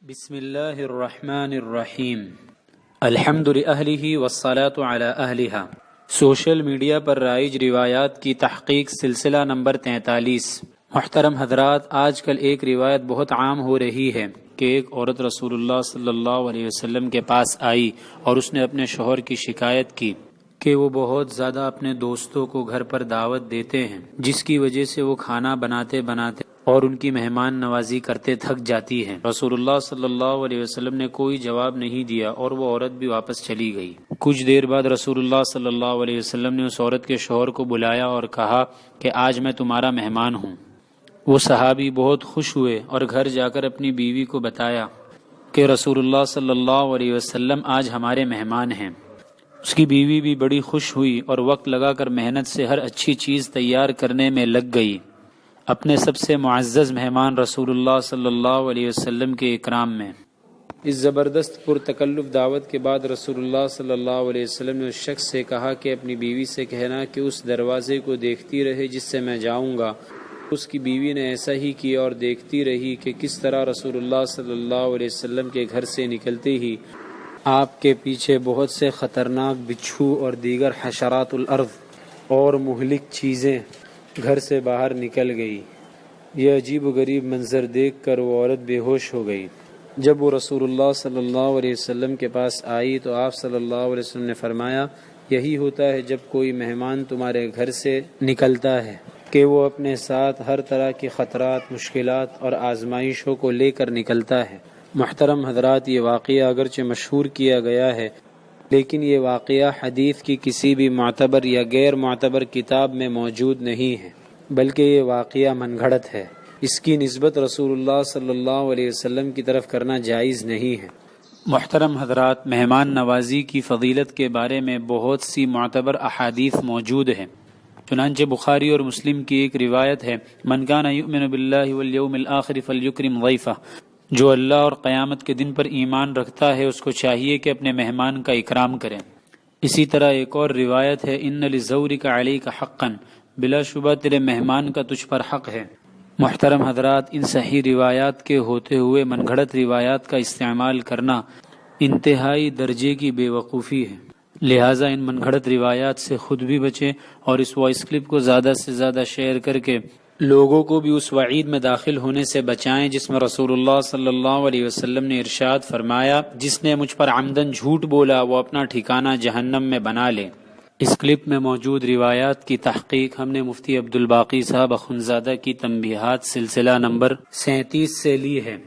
بسم اللہ الرحمن الرحیم الحمد لأہلہ والصلاة علی اہلہا۔ سوشل میڈیا پر رائج روایات کی تحقیق سلسلہ نمبر 43۔ محترم حضرات، آج کل ایک روایت بہت عام ہو رہی ہے کہ ایک عورت رسول اللہ صلی اللہ علیہ وسلم کے پاس آئی اور اس نے اپنے شوہر کی شکایت کی کہ وہ بہت زیادہ اپنے دوستوں کو گھر پر دعوت دیتے ہیں، جس کی وجہ سے وہ کھانا بناتے اور ان کی مہمان نوازی کرتے تھک جاتی ہیں۔ رسول اللہ صلی اللہ علیہ وسلم نے کوئی جواب نہیں دیا اور وہ عورت بھی واپس چلی گئی۔ کچھ دیر بعد رسول اللہ صلی اللہ علیہ وسلم نے اس عورت کے شوہر کو بلایا اور کہا کہ آج میں تمہارا مہمان ہوں۔ وہ صحابی بہت خوش ہوئے اور گھر جا کر اپنی بیوی کو بتایا کہ رسول اللہ صلی اللہ علیہ وسلم آج ہمارے مہمان ہیں۔ اس کی بیوی بھی بڑی خوش ہوئی اور وقت لگا کر محنت سے ہر اچھی چیز تیار کرنے میں لگ گئی، اپنے سب سے معزز مہمان رسول اللہ صلی اللہ علیہ وسلم کے اکرام میں۔ اس زبردست پرتکلف دعوت کے بعد رسول اللہ صلی اللہ علیہ وسلم نے اس شخص سے کہا کہ اپنی بیوی سے کہنا کہ اس دروازے کو دیکھتی رہے جس سے میں جاؤں گا۔ اس کی بیوی نے ایسا ہی کیا اور دیکھتی رہی کہ کس طرح رسول اللہ صلی اللہ علیہ وسلم کے گھر سے نکلتے ہی آپ کے پیچھے بہت سے خطرناک بچھو اور دیگر حشرات الارض اور مہلک چیزیں گھر سے باہر نکل گئی۔ یہ عجیب و غریب منظر دیکھ کر وہ عورت بے ہوش ہو گئی۔ جب وہ رسول اللہ صلی اللہ علیہ وسلم کے پاس آئی تو آپ صلی اللہ علیہ وسلم نے فرمایا، یہی ہوتا ہے جب کوئی مہمان تمہارے گھر سے نکلتا ہے کہ وہ اپنے ساتھ ہر طرح کی خطرات، مشکلات اور آزمائشوں کو لے کر نکلتا ہے۔ محترم حضرات، یہ واقعہ اگرچہ مشہور کیا گیا ہے لیکن یہ واقعہ حدیث کی کسی بھی معتبر یا غیر معتبر کتاب میں موجود نہیں ہے، بلکہ یہ واقعہ من گھڑت ہے۔ اس کی نسبت رسول اللہ صلی اللہ علیہ وسلم کی طرف کرنا جائز نہیں ہے۔ محترم حضرات، مہمان نوازی کی فضیلت کے بارے میں بہت سی معتبر احادیث موجود ہیں۔ چنانچہ بخاری اور مسلم کی ایک روایت ہے، من کان یؤمن باللہ والیوم الآخر فلیکرم ضیفہ، جو اللہ اور قیامت کے دن پر ایمان رکھتا ہے اس کو چاہیے کہ اپنے مہمان کا اکرام کرے۔ اسی طرح ایک اور روایت ہے، ان لزورک علیک حقا، بلا شبہ تیرے مہمان کا تجھ پر حق ہے۔ محترم حضرات، ان صحیح روایات کے ہوتے ہوئے من گھڑت روایات کا استعمال کرنا انتہائی درجے کی بے وقوفی ہے، لہٰذا ان من گھڑت روایات سے خود بھی بچیں اور اس وائس کلپ کو زیادہ سے زیادہ شیئر کر کے لوگوں کو بھی اس وعید میں داخل ہونے سے بچائیں جس میں رسول اللہ صلی اللہ علیہ وسلم نے ارشاد فرمایا، جس نے مجھ پر عمدن جھوٹ بولا وہ اپنا ٹھکانہ جہنم میں بنا لے۔ اس کلپ میں موجود روایات کی تحقیق ہم نے مفتی عبدالباقی صاحب اخندزادہ کی تنبیہات سلسلہ نمبر 37 سے لی ہے۔